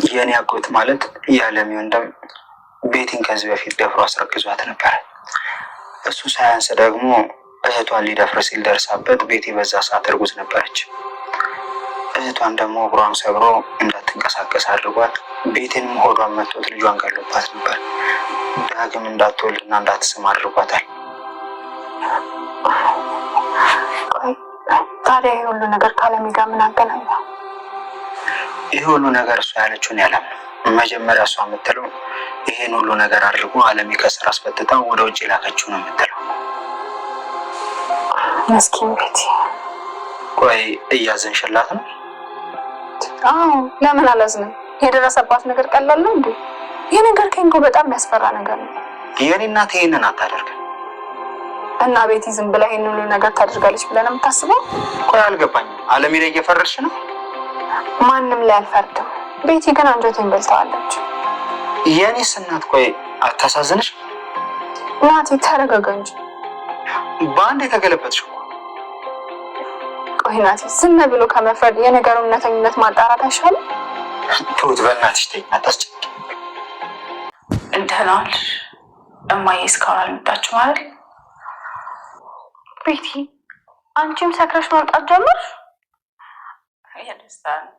የኔ አጎት ማለት ያለም ወንድም ቤቲን ከዚህ በፊት ደፍሮ አስረግዟት ነበር። እሱ ሳያንስ ደግሞ እህቷን ሊደፍር ሲል ደርሳበት ቤቲ በዛ ሰዓት እርጉዝ ነበረች። እህቷን ደግሞ እግሯን ሰብሮ እንዳትንቀሳቀስ አድርጓት ቤቲንም ሆዷን መቶት ልጇን ገሎባት ነበር። ዳግም እንዳትወልድና እንዳትስም አድርጓታል። ታዲያ ይህ ሁሉ ነገር ከአለሚ ጋር ምን አገናኘው? ይህ ሁሉ ነገር እሷ ያለችውን ያለም መጀመሪያ እሷ የምትለው ይሄን ሁሉ ነገር አድርጎ አለሚ ከስራ አስፈትታ ወደ ውጭ ላከችው ነው የምትለው። መስኪን ቤቲ። ቆይ እያዘንሽላት ነው? አዎ ለምን አላዝንም? የደረሰባት ነገር ቀላል ነው እንዴ? ይህ ነገር ከእንጎ በጣም የሚያስፈራ ነገር ነው። የኔ እናት ይሄንን አታደርግም። እና ቤቲ ዝም ብላ ይሄን ሁሉ ነገር ታደርጋለች ብለህ ነው የምታስበው? ቆይ አልገባኝም። አለሚ ላይ እየፈረድሽ ነው? ማንም ላይ አልፈርድም። ቤቲ ግን አንጀቴን በልተዋለች። የኔስ እናት ቆይ አታሳዝንሽ? ናቲ ተረጋጋ እንጂ። በአንድ የተገለበጥሽ እኮ። ቆይ ናቲ ዝም ብሎ ከመፍረድ የነገሩን እውነተኝነት ማጣራት አይሻልም? ትሁት በእናትሽ ተይኝ፣ አታስጨንቂ። ደህና ዋልሽ? እማዬ እስካሁን አልመጣችም አይደል? ቤቲ አንቺም ሰክረሽ መምጣት ጀመርሽ? የደስታ ነው።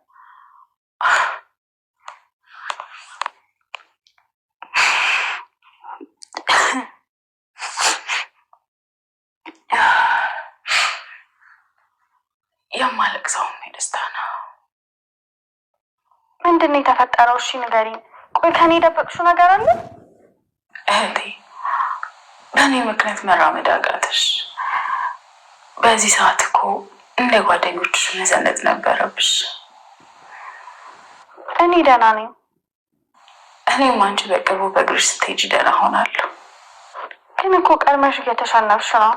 የማለቅሰውም የደስታ ነው። ምንድን ነው የተፈጠረው? እሺ ንገሪኝ። ቆይ ከኔ የደበቅሽው ነገር አለ? እህቴ በእኔ ምክንያት መራመድ አቃተሽ። በዚህ ሰዓት እኮ እንደ ጓደኞችሽ መዘነጥ ነበረብሽ። እኔ ደህና ነኝ። እኔም አንቺ በቅርቡ በእግርሽ ስትሄጂ ደህና ሆናለሁ። ግን እኮ ቀድመሽ እየተሸነፍሽ ነው።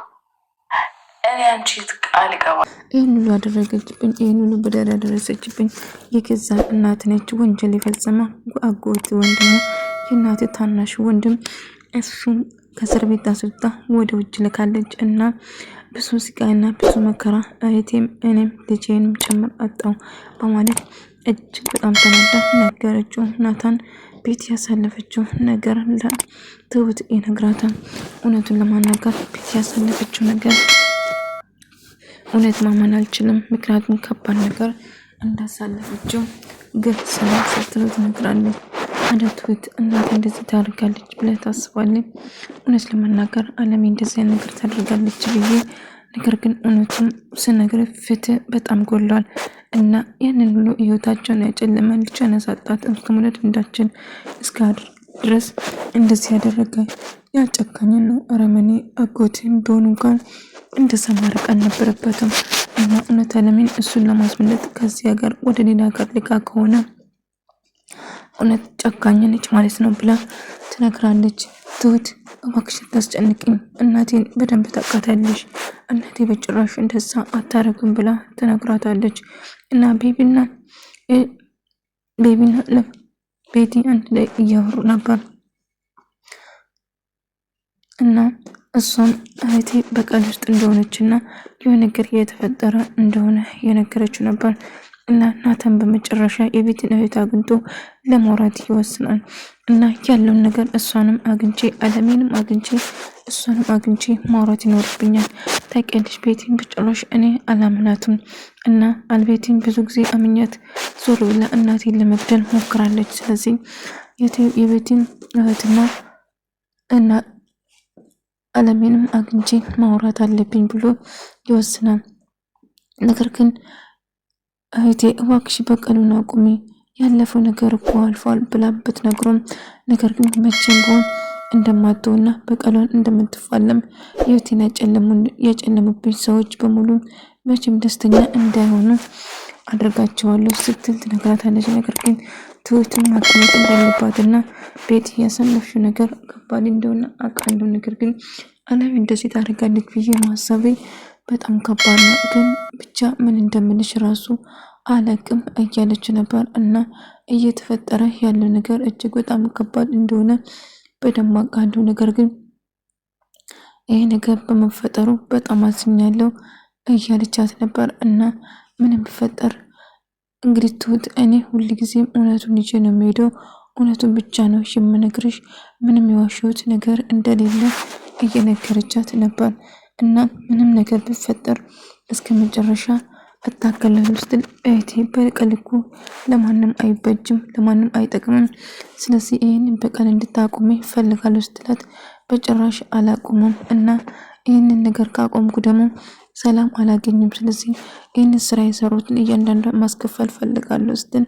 እኔ አንቺ ቃል እገባለሁ። ይህን ሁሉ አደረገችብኝ፣ ይህን ሁሉ በደል ያደረሰችብኝ የገዛ እናት ነች። ወንጀል የፈጸመ አጎት ወንድሙ የእናት ታናሽ ወንድም እሱም ከእስር ቤት አስወጣ ወደ ውጭ ልካለች እና ብዙ ስቃይና ብዙ መከራ እህቴም እኔም ልጄንም ጭምር አጣው በማለት እጅግ በጣም ተናዳ ነገረችው። ናታን ቤት ያሳለፈችው ነገር ለትሁት ይነግራታል። እውነቱን ለማናገር ቤት ያሳለፈችው ነገር እውነት ማመን አልችልም፣ ምክንያቱም ከባድ ነገር እንዳሳለፈችው ግልጽ ነው ስትለው ትነግራለች። ትሁት እናቴ እንደዚህ ታደርጋለች ብለህ ታስባለች? እውነት ለመናገር አለሜ እንደዚህ ነገር ታደርጋለች ብዬ ነገር ግን እውነቱም ስነግር ፍትህ በጣም ጎሏል እና ያንን ሁሉ ህይወታቸውን ያጨለመ ልጅ ያነሳጣት እስከመውለድ እንዳችን እስከ ድረስ እንደዚህ ያደረገ ያጨካኝ ነው አረመኔ አጎቴም ቢሆን እንኳን እንደዛ ማድረግ አልነበረበትም እና እውነት አለሜን እሱን ለማስመለጥ ከዚህ ሀገር ወደ ሌላ ሀገር ልካ ከሆነ እውነት ጨካኝ ነች ማለት ነው ብላ ትነግራለች። ትሁት እባክሽ አታስጨንቂኝ፣ እናቴን በደንብ ታውቃታለሽ፣ እናቴ በጭራሽ እንደዛ አታረግም ብላ ትነግራታለች። እና ቤቢና ቤቲ አንድ ላይ እያወሩ ነበር እና እሷም እህቴ በቀል ውስጥ እንደሆነችና የሆነ ነገር እየተፈጠረ እንደሆነ የነገረችው ነበር። እና ናታን በመጨረሻ የቤትን እህት አግኝቶ ለማውራት ይወስናል። እና ያለውን ነገር እሷንም አግኝቼ አለሜንም አግኝቼ እሷንም አግኝቼ ማውራት ይኖርብኛል። ታውቂያለሽ ቤቲን በጭራሽ እኔ አላምናትም እና አልቤቲን ብዙ ጊዜ አምኛት ዞር ብላ እናቴን ለመግደል ሞክራለች። ስለዚህ የቤቲን እህትና እና አለሜንም አግኝቼ ማውራት አለብኝ ብሎ ይወስናል። ነገር ግን እህቴ እባክሽ በቀሉን አቁሚ፣ ያለፈው ነገር እኮ አልፏል ብላ ብትነግሮም ነገር ግን መቼም ቢሆን እንደማትተውና በቀሏን እንደምትፋለም ህይወቴን ያጨለሙብኝ ሰዎች በሙሉ መቼም ደስተኛ እንዳይሆኑ አድርጋቸዋለሁ ስትል ትነግራታለች። ነገር ግን ትሁትን ማግኘት እንዳለባትና ቤት ያሳለፍሽው ነገር ከባድ እንደሆነ አውቃለሁ፣ ነገር ግን አለሜ እንደዚህ ታደርጋለች ብዬ ማሰቤ በጣም ከባድ ነው። ግን ብቻ ምን እንደምልሽ ራሱ አላቅም እያለች ነበር እና እየተፈጠረ ያለው ነገር እጅግ በጣም ከባድ እንደሆነ በደንብ አውቃለሁ። ነገር ግን ይሄ ነገር በመፈጠሩ በጣም አዝኛለሁ እያለቻት ነበር እና ምንም ቢፈጠር እንግዲህ ትሁት እኔ ሁልጊዜም እውነቱን ይዤ ነው የምሄደው፣ እውነቱን ብቻ ነው የምነግርሽ፣ ምንም የዋሸሁት ነገር እንደሌለ እየነገረቻት ነበር። እና ምንም ነገር ቢፈጠር እስከ መጨረሻ እታገላለሁ ስትል እህቴ በቀል እኮ ለማንም አይበጅም፣ ለማንም አይጠቅምም። ስለዚህ ይህንን በቀል እንድታቆሚ ፈልጋለሁ ስትላት በጭራሽ አላቆመም እና ይህንን ነገር ካቆምኩ ደግሞ ሰላም አላገኝም። ስለዚህ ይህንን ስራ የሰሩትን እያንዳንዱ ማስከፈል ፈልጋለሁ ስትል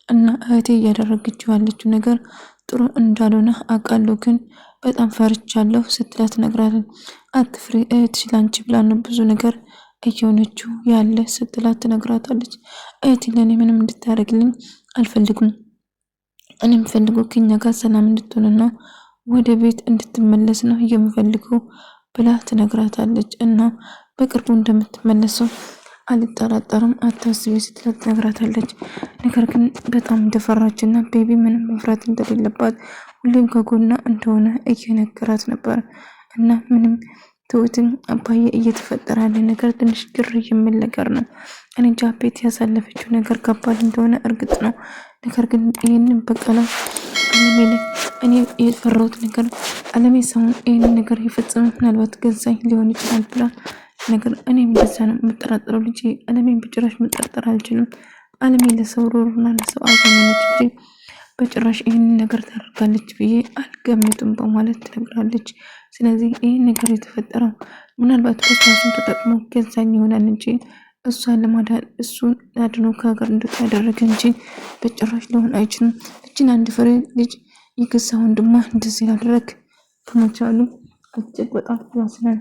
እና እህቴ እያደረገችው ያለችው ነገር ጥሩ እንዳልሆነ አውቃለሁ፣ ግን በጣም ፈርቻለሁ ስትላት ነግራለን። አትፍሪ እህትሽ ላንቺ ብላ ነው ብዙ ነገር እየሆነችው ያለ ስትላት ትነግራታለች። እህቴ ለእኔ ምንም እንድታደርግልኝ አልፈልግም፣ እኔ የምፈልገው ከኛ ጋር ሰላም እንድትሆንና ወደ ቤት እንድትመለስ ነው የምፈልገው ብላ ትነግራታለች። እና በቅርቡ እንደምትመለሰው አልጠራጠርም አታስቢ ስትላት ትነግራታለች። ነገር ግን በጣም እንደፈራችና ቤቢ ምንም መፍራት እንደሌለባት ሁሌም ከጎና እንደሆነ እየነገራት ነበር። እና ምንም ትሁትን አባዬ እየተፈጠረ ያለ ነገር ትንሽ ግር የሚል ነገር ነው። እኔ እንጃ ቤት ያሳለፈችው ነገር ከባድ እንደሆነ እርግጥ ነው። ነገር ግን ይህንን በቀላ እኔ የፈራሁት ነገር አለሜ ሰውን ይህንን ነገር የፈጸመ ምናልባት ገዛኝ ሊሆን ይችላል ብላ ነገር እኔም እንደዛ ነው የምጠራጠረው። ልጅ አለሜን በጭራሽ መጠርጠር አልችልም። አለሜ ለሰው ሩሩና ለሰው አዛኝነች እንጂ በጭራሽ ይህንን ነገር ታደርጋለች ብዬ አልገምትም በማለት ትነግራለች። ስለዚህ ይህን ነገር የተፈጠረው ምናልባት እሷን ተጠቅሞ ገዛኝ ይሆናል እንጂ እሷን ለማዳን እሱን አድኖ ከሀገር እንድትወጣ ያደረገ እንጂ በጭራሽ ሊሆን አይችልም። እችን አንድ ፍሬ ልጅ የገዛ ወንድሟ እንደዚህ ያደረግ በመቻሉ እጅግ በጣም ያስናል።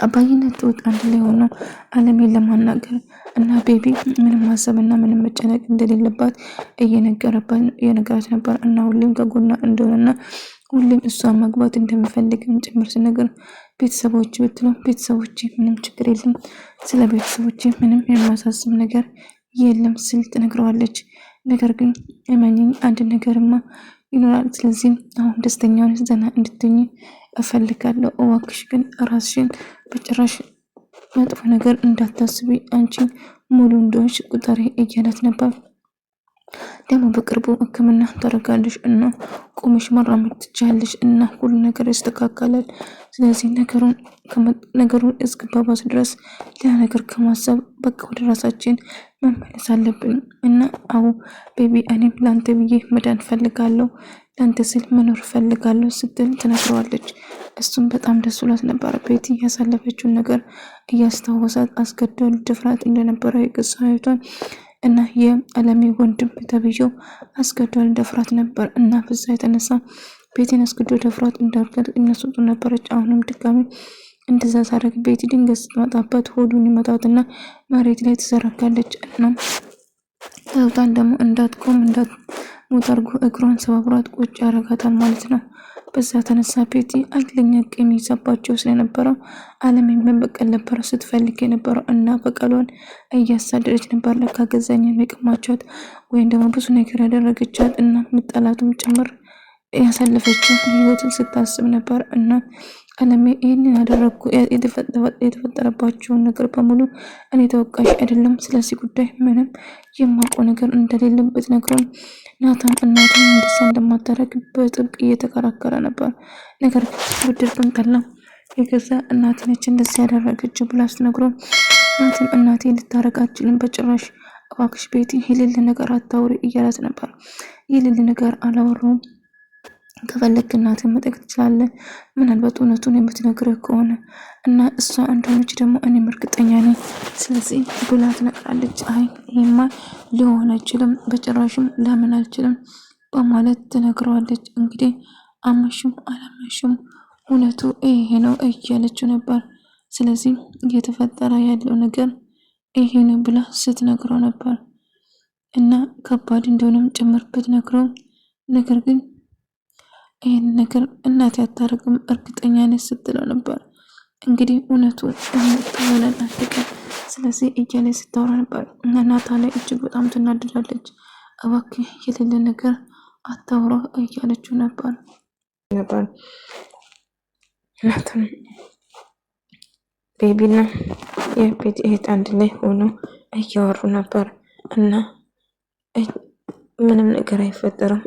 አባይና ትሁት አንድ ላይ ሆነው አለሜን ለማናገር እና ቤቢ ምንም ማሰብና ምንም መጨነቅ እንደሌለባት እየነገራት ነበር። እና ሁሌም ከጎና እንደሆነና ሁሌም እሷን ማግባት እንደሚፈልግም ጭምር ሲነገር ቤተሰቦች ብትለው ቤተሰቦች ምንም ችግር የለም፣ ስለ ቤተሰቦች ምንም የሚያሳስብ ነገር የለም ስል ትነግረዋለች። ነገር ግን እመኚኝ አንድ ነገርማ ይኖራል። ስለዚህ አሁን ደስተኛውን ዘና እንድትኝ እፈልጋለሁ። እባክሽ ግን ራስሽን በጭራሽ መጥፎ ነገር እንዳታስቢ፣ አንቺ ሙሉ እንደሆንሽ ቁጠሪ እያላት ነበር። ደግሞ በቅርቡ ሕክምና ታደርጋለሽ እና ቆመሽ መራመድ ትችያለሽ እና ሁሉ ነገር ይስተካከላል። ስለዚህ ነገሩን እስክባባስ ድረስ ሌላ ነገር ከማሰብ በቃ ወደ ራሳችን መመለስ አለብን። እና አዎ ቤቢ እኔም ለአንተ ብዬ መዳን ፈልጋለሁ፣ ለአንተ ስል መኖር ፈልጋለሁ ስትል ትነግረዋለች። እሱም በጣም ደስ ብሏት ነበረ። ቤቲ ያሳለፈችውን ነገር እያስታወሳት አስገድዶ ድፍረት እንደነበረ የገዛ ህይወቷን እና የአለሜ ወንድም ተብዬው አስገድዶ ደፍራት ነበር እና በዛ የተነሳ ቤቲን አስገድዶ ደፍራት እንዳርገት እነሱጡ ነበረች። አሁንም ድጋሚ እንደዛ ሳደርግ ቤቲ ድንገት ስትመጣበት ሆዱን ይመታትና መሬት ላይ ትዘረጋለች እና ታውታን ደግሞ እንዳትቆም እንዳትሞት አድርጎ እግሯን ሰባብሯት ቁጭ ያረጋታል ማለት ነው። በዛ ተነሳ ቤቲ አይለኛ ቂም ይዛባቸው ስለነበረው አለሜን መበቀል ነበር ስትፈልግ የነበረው እና በቀሏን እያሳደደች ነበር። ለካ ገዛኝን የቀማቻት ወይም ደግሞ ብዙ ነገር ያደረገቻት እና ምጣላቱም ጭምር ያሳለፈችው ህይወትን ስታስብ ነበር። እና አለሜ ይህንን ያደረግኩ የተፈጠረባቸውን ነገር በሙሉ እኔ ተወቃሽ አይደለም፣ ስለዚህ ጉዳይ ምንም የማውቀው ነገር እንደሌለም ብትነግረውም ናታን እናቱን እንደዛ እንደማታረግ በጥብቅ እየተከራከረ ነበር። ነገር ግን ብድር ጠላ የገዛ እናቴ ነች እንደዚህ ያደረገችው ብላ ስትነግረው ናታን እናቴ ልታረግ አትችልም፣ በጭራሽ እባክሽ ቤቲ የሌለ ነገር አታውሪ እያላት ነበር። የሌለ ነገር አላወራውም፣ ከፈለክ እናትን መጠየቅ ትችላለህ፣ ምናልባት እውነቱን የምትነግርህ ከሆነ እና እሷ እንደሆነች ደግሞ እኔም እርግጠኛ ነኝ፣ ስለዚህ ብላ ትነግራለች። አይ ይሄማ ሊሆን አይችልም፣ በጭራሽም ለምን አልችልም በማለት ትነግረዋለች። እንግዲህ አመሽም አላመሽም እውነቱ ይሄ ነው እያለችው ነበር። ስለዚህ እየተፈጠረ ያለው ነገር ይሄ ነው ብላ ስትነግረው ነበር እና ከባድ እንደሆነም ጭምር ብትነግረው ነገር ግን ይህን ነገር እናቴ አታረግም እርግጠኛ ነኝ ስትለው ነበር። እንግዲህ እውነቱ እንጣላለን አትቀር ስለዚህ እያለ ስታወራ ነበር እና ናታን ላይ እጅግ በጣም ትናደዳለች። እባክህ የሌለ ነገር አታውራ እያለችው ነበር። ናታን ቤቢና የቤት እህት አንድ ላይ ሆኖ እያወሩ ነበር እና ምንም ነገር አይፈጠርም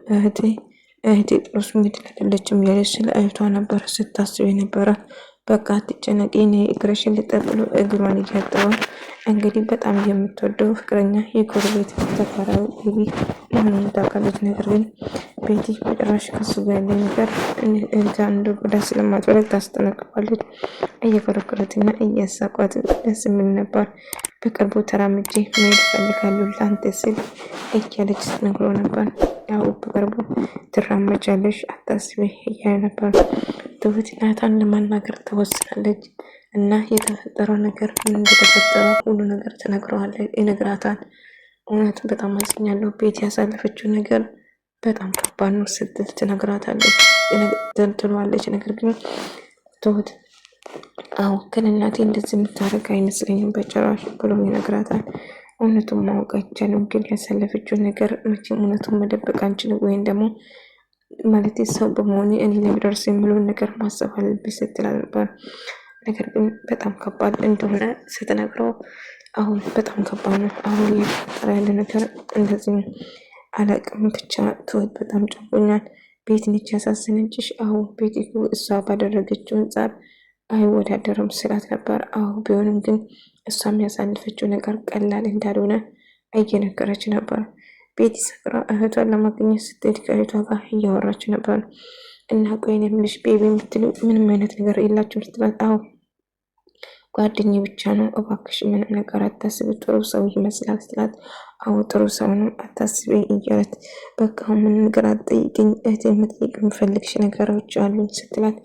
እህቴ ጥሩ ስሜት ላይ አይደለችም እያለች ስለ እህቷ ነበር ስታስብ የነበረ። በቃ አትጨነቂ፣ እኔ እግርሽን ልጠብ ብሎ እግሯን እያጠበ እንግዲህ በጣም የምትወደው ፍቅረኛ የጎረቤት ተከራዩ ቤቢ ለምን ታውቃለች። ነገር ግን ቤቲ በጭራሽ ከሱ ጋር ያለ ነገር እህቷ እንደጎዳ ስለማትፈልግ ታስጠነቅቋለች። እየኮረኮረትና እያሳቋት ደስ የሚል ነበር። በቅርቡ ተራምጄ መሄድ እፈልጋለሁ ለአንተ ስል እያለች ስትነግረው ነበር። ያው በቅርቡ ትራመጃለሽ አታስቢ እያለ ነበር። ትሁት ናታን ለማናገር ተወስናለች እና የተፈጠረው ነገር ምን እንደተፈጠረ ሁሉ ነገር ትነግረዋለች፣ ይነግራታል። እውነት በጣም አዝኛለሁ፣ ቤት ያሳለፈችው ነገር በጣም ከባድ ነው ስትል ትነግራታለች፣ ትለዋለች። ነገር ግን ትሁት አዎ ግን እናቴ እንደዚህ የምታደርግ አይመስለኝም በጭራሽ ብሎ ይነግራታል። እውነቱን ማወቅ አይቻልም፣ ግን ያሳለፈችው ነገር መቼም እውነቱን መደበቅ አንችልም፣ ወይም ደግሞ ማለት ሰው በመሆኔ እኔ ለሚደርስ የሚለውን ነገር ማሰብ አለብኝ ስትል ነበር። ነገር ግን በጣም ከባድ እንደሆነ ስትነግረው አሁን በጣም ከባድ ነው፣ አሁን እየተፈጠረ ያለ ነገር እንደዚህ አላቅም፣ ብቻ ትሁት በጣም ጨንቆኛል። ቤት ነች ያሳዘነችሽ? አሁን ቤት እሷ ባደረገችው አንጻር አይወዳደርም ስላት ነበር። አዎ ቢሆንም ግን እሷ የሚያሳልፈችው ነገር ቀላል እንዳልሆነ እየነገረች ነበር። ቤቲ ሰክራ እህቷን ለማግኘት ስትሄድ ከእህቷ ጋር እያወራች ነበር። እና ቆይ እኔ የምልሽ ቤቢ የምትሉ ምንም አይነት ነገር የላችሁም ስትላት፣ አዎ ጓደኛዬ ብቻ ነው እባክሽ ምንም ነገር አታስቢ፣ ጥሩ ሰው ይመስላል ስትላት፣ አዎ ጥሩ ሰው ነው አታስቢ እያለት፣ በቃ ምን ነገር አትጠይቅኝ እህቴ፣ የምጠይቅ የምፈልግሽ ነገሮች አሉኝ ስትላት፣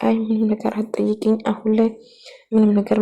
አይ ምንም ነገር አትጠይቅኝ አሁን ላይ ምንም ነገር